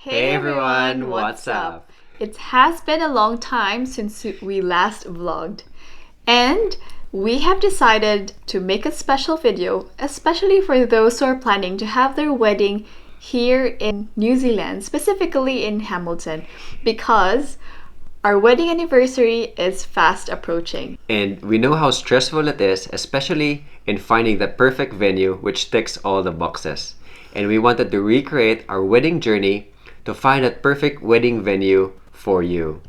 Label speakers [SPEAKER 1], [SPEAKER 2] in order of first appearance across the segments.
[SPEAKER 1] Hey everyone, what's up?
[SPEAKER 2] It has been a long time since we last vlogged, and we have decided to make a special video, especially for those who are planning to have their wedding here in New Zealand, specifically in Hamilton, because our wedding anniversary is fast approaching.
[SPEAKER 1] And we know how stressful it is, especially in finding the perfect venue which ticks all the boxes. And we wanted to recreate our wedding journey to find that perfect wedding venue for you.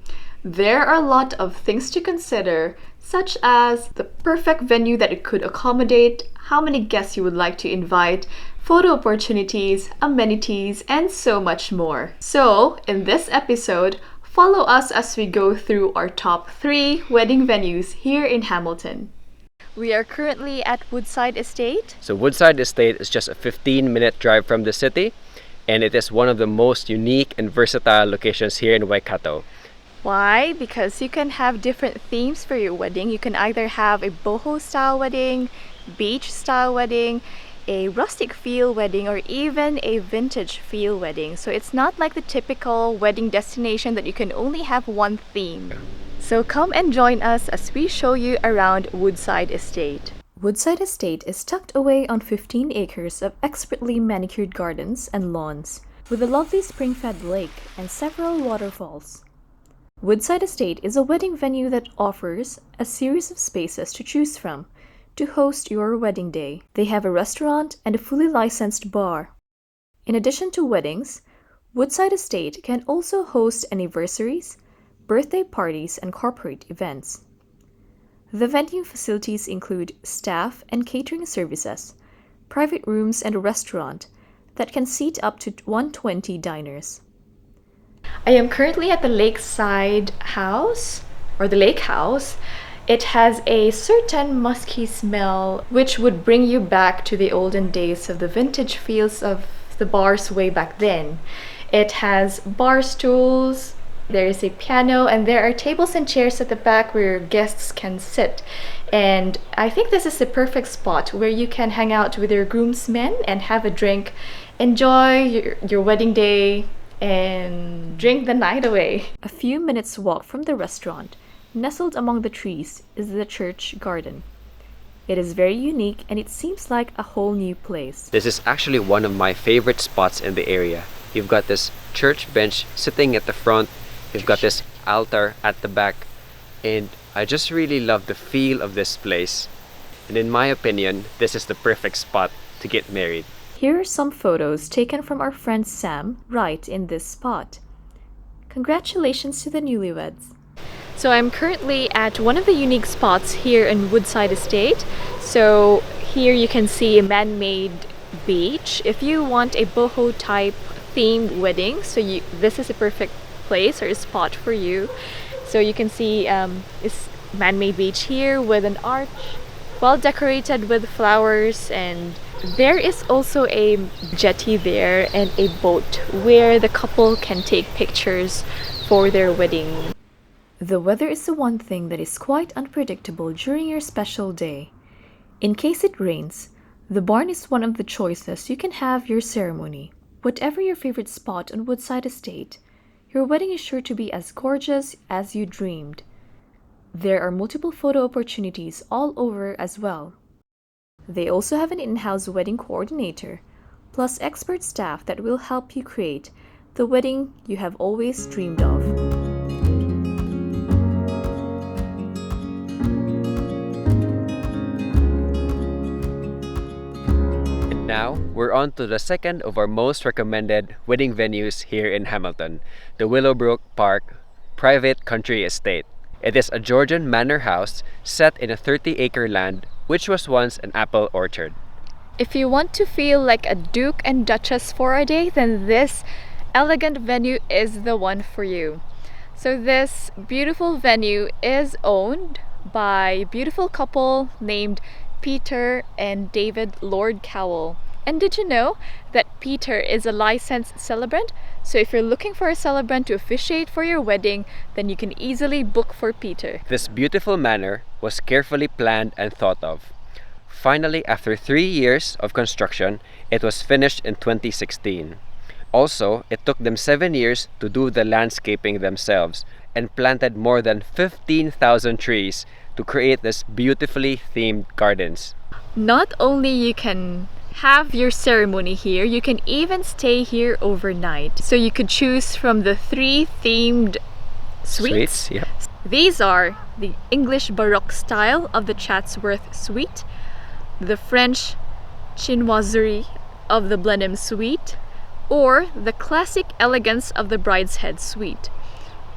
[SPEAKER 2] There are a lot of things to consider, such as the perfect venue that it could accommodate, how many guests you would like to invite, photo opportunities, amenities, and so much more. So, in this episode, follow us as we go through our top 3 wedding venues here in Hamilton. We are currently at Woodside Estate.
[SPEAKER 1] So Woodside Estate is just a 15-minute drive from the city, and it is one of the most unique and versatile locations here in Waikato.
[SPEAKER 2] Why? Because you can have different themes for your wedding. You can either have a boho style wedding, beach style wedding, a rustic feel wedding, or even a vintage feel wedding. So it's not like the typical wedding destination that you can only have one theme. So come and join us as we show you around Woodside Estate. Woodside Estate is tucked away on 15 acres of expertly manicured gardens and lawns, with a lovely spring-fed lake and several waterfalls. Woodside Estate is a wedding venue that offers a series of spaces to choose from to host your wedding day. They have a restaurant and a fully licensed bar. In addition to weddings, Woodside Estate can also host anniversaries, birthday parties, and corporate events. The venue facilities include staff and catering services, private rooms, and a restaurant that can seat up to 120 diners. I am currently at the lakeside house, or the lake house. It has a certain musky smell which would bring you back to the olden days of the vintage feels of the bars way back then. It has bar stools, there is a piano, and there are tables and chairs at the back where guests can sit. And I think this is the perfect spot where you can hang out with your groomsmen and have a drink, enjoy your wedding day, and drink the night away. A few minutes walk from the restaurant, nestled among the trees, is the church garden. It is very unique and it seems like a whole new place.
[SPEAKER 1] This is actually one of my favorite spots in the area. You've got this church bench sitting at the front, you've got this altar at the back, and I just really love the feel of this place. And in my opinion, this is the perfect spot to get married.
[SPEAKER 2] Here are some photos taken from our friend Sam right in this spot. Congratulations to the newlyweds. So I'm currently at one of the unique spots here in Woodside Estate. So here you can see a man-made beach. If you want a boho type themed wedding, this is a perfect place or a spot for you. So you can see this man-made beach here with an arch, well decorated with flowers, and there is also a jetty there and a boat where the couple can take pictures for their wedding. The weather is the one thing that is quite unpredictable during your special day. In case it rains, the barn is one of the choices you can have your ceremony. Whatever your favorite spot on Woodside Estate, your wedding is sure to be as gorgeous as you dreamed. There are multiple photo opportunities all over as well. They also have an in-house wedding coordinator, plus expert staff that will help you create the wedding you have always dreamed of.
[SPEAKER 1] And now, we're on to the second of our most recommended wedding venues here in Hamilton, the Willowbrook Park Private Country Estate. It is a Georgian manor house set in a 30-acre land which was once an apple orchard.
[SPEAKER 2] If you want to feel like a duke and duchess for a day, then this elegant venue is the one for you. So this beautiful venue is owned by a beautiful couple named Peter and David Lord Cowell. And did you know that Peter is a licensed celebrant? So if you're looking for a celebrant to officiate for your wedding, then you can easily book for Peter.
[SPEAKER 1] This beautiful manor was carefully planned and thought of. Finally, after 3 years of construction, it was finished in 2016. Also, it took them 7 years to do the landscaping themselves and planted more than 15,000 trees to create this beautifully themed gardens.
[SPEAKER 2] Not only you can have your ceremony here, you can even stay here overnight. So you could choose from the 3 themed suites.
[SPEAKER 1] Yep.
[SPEAKER 2] These are the English Baroque style of the Chatsworth Suite, the French chinoiserie of the Blenheim Suite, or the classic elegance of the Brideshead Suite.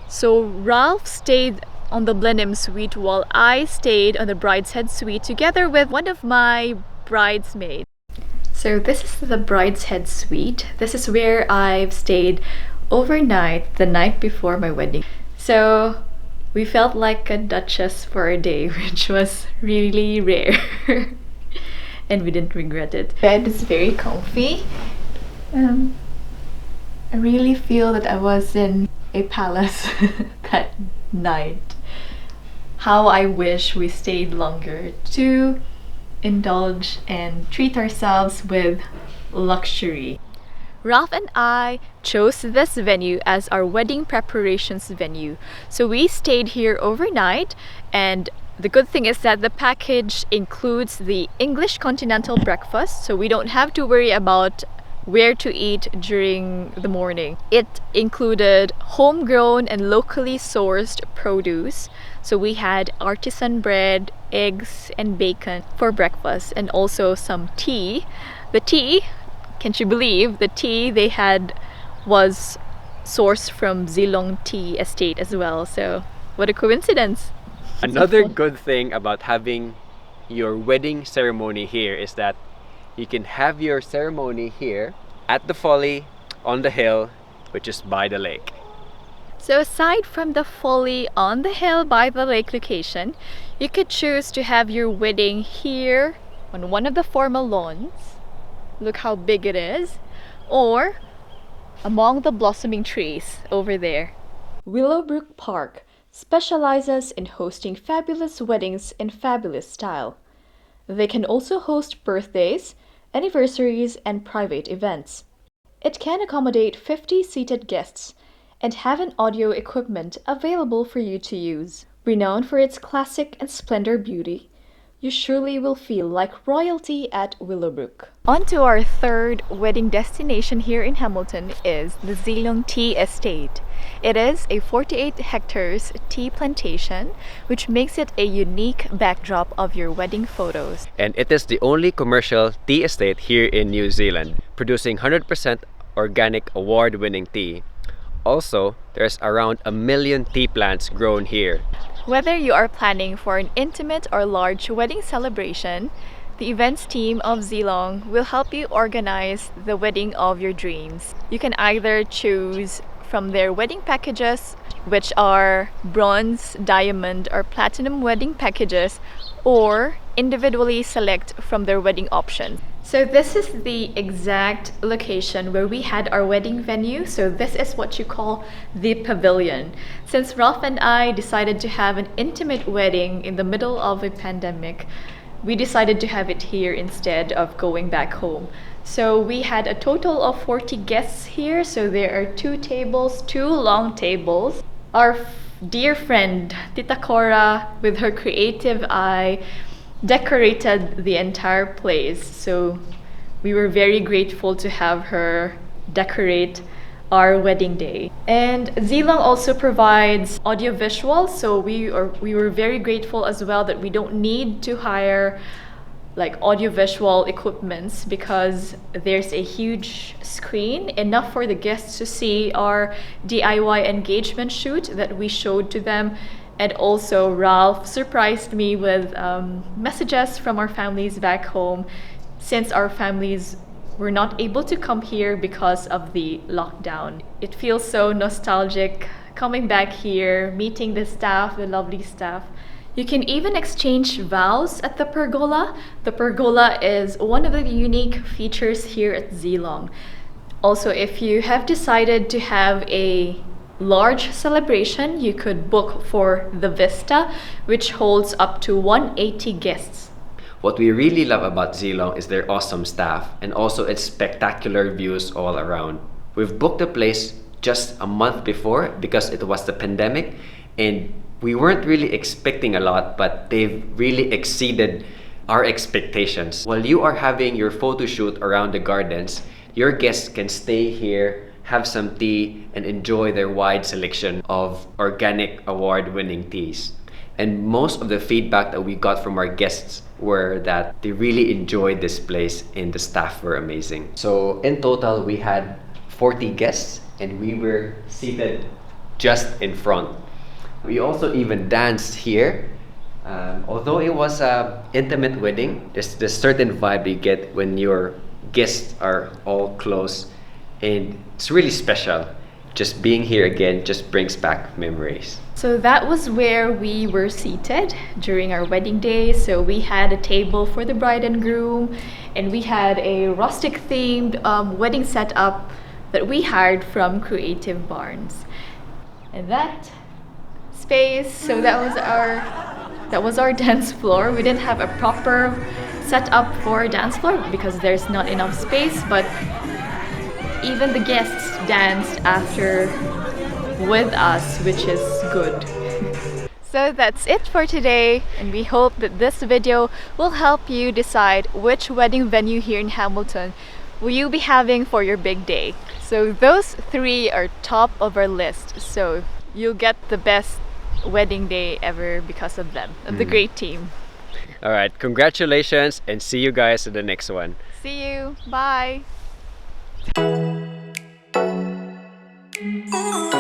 [SPEAKER 2] So Ralph stayed on the Blenheim Suite while I stayed on the Brideshead Suite together with one of my bridesmaids. So this is the Brideshead Suite. This is where I've stayed overnight the night before my wedding. So we felt like a duchess for a day, which was really rare. And we didn't regret it. Bed is very comfy. I really feel that I was in a palace that night. How I wish we stayed longer to indulge and treat ourselves with luxury. Ralph and I chose this venue as our wedding preparations venue. So we stayed here overnight, and the good thing is that the package includes the English continental breakfast, so we don't have to worry about where to eat during the morning. It included homegrown and locally sourced produce. So we had artisan bread, eggs, and bacon for breakfast, and also some tea. The tea, can't you believe, the tea they had was sourced from Zealong Tea Estate as well. So what a coincidence.
[SPEAKER 1] Another good thing about having your wedding ceremony here is that you can have your ceremony here at the folly on the hill, which is by the lake.
[SPEAKER 2] So aside from the folly on the hill by the lake location, you could choose to have your wedding here on one of the formal lawns. Look how big it is. Or among the blossoming trees over there. Willowbrook Park specializes in hosting fabulous weddings in fabulous style. They can also host birthdays, anniversaries, and private events. It can accommodate 50 seated guests and have an audio equipment available for you to use. Renowned for its classic and splendor beauty, you surely will feel like royalty at Willowbrook. On to our third wedding destination here in Hamilton is the Zealong Tea Estate. It is a 48 hectares tea plantation, which makes it a unique backdrop of your wedding photos.
[SPEAKER 1] And it is the only commercial tea estate here in New Zealand, producing 100% organic award-winning tea. Also, there's around 1 million tea plants grown here.
[SPEAKER 2] Whether you are planning for an intimate or large wedding celebration, the events team of Zealong will help you organize the wedding of your dreams. You can either choose from their wedding packages, which are bronze, diamond, or platinum wedding packages, or individually select from their wedding options. So this is the exact location where we had our wedding venue. So this is what you call the pavilion. Since Ralph and I decided to have an intimate wedding in the middle of a pandemic, we decided to have it here instead of going back home. So we had a total of 40 guests here. So there are 2 tables, 2 long tables. Our dear friend Tita Cora, with her creative eye, decorated the entire place. So we were very grateful to have her decorate our wedding day. And Zealong also provides audiovisual, so we were very grateful as well that we don't need to hire like audiovisual equipments because there's a huge screen, enough for the guests to see our DIY engagement shoot that we showed to them. And also Ralph surprised me with messages from our families back home, since our families were not able to come here because of the lockdown. It feels so nostalgic coming back here, meeting the staff, the lovely staff. You can even exchange vows at the pergola. The pergola is one of the unique features here at Zealong. Also, if you have decided to have a large celebration, you could book for the Vista, which holds up to 180 guests.
[SPEAKER 1] What we really love about Zealong is their awesome staff and also its spectacular views all around. We've booked the place just a month before because it was the pandemic, and we weren't really expecting a lot, but they've really exceeded our expectations. While you are having your photo shoot around the gardens, your guests can stay here, have some tea, and enjoy their wide selection of organic award-winning teas. And most of the feedback that we got from our guests were that they really enjoyed this place and the staff were amazing. So in total, we had 40 guests and we were seated just in front. We also even danced here. Although it was an intimate wedding, there's this certain vibe you get when your guests are all close, and it's really special. Just being here again just brings back memories.
[SPEAKER 2] So that was where we were seated during our wedding day. So we had a table for the bride and groom, and we had a rustic themed wedding setup that we hired from Creative Barns. And that space, so that was our dance floor. We didn't have a proper setup for a dance floor because there's not enough space, but even the guests danced after with us, which is good. So that's it for today, and we hope that this video will help you decide which wedding venue here in Hamilton will you be having for your big day. So those three are top of our list, so you'll get the best wedding day ever because of them, of the great team.
[SPEAKER 1] All right, congratulations, and see you guys in the next one.
[SPEAKER 2] See you, bye.
[SPEAKER 3] Oh.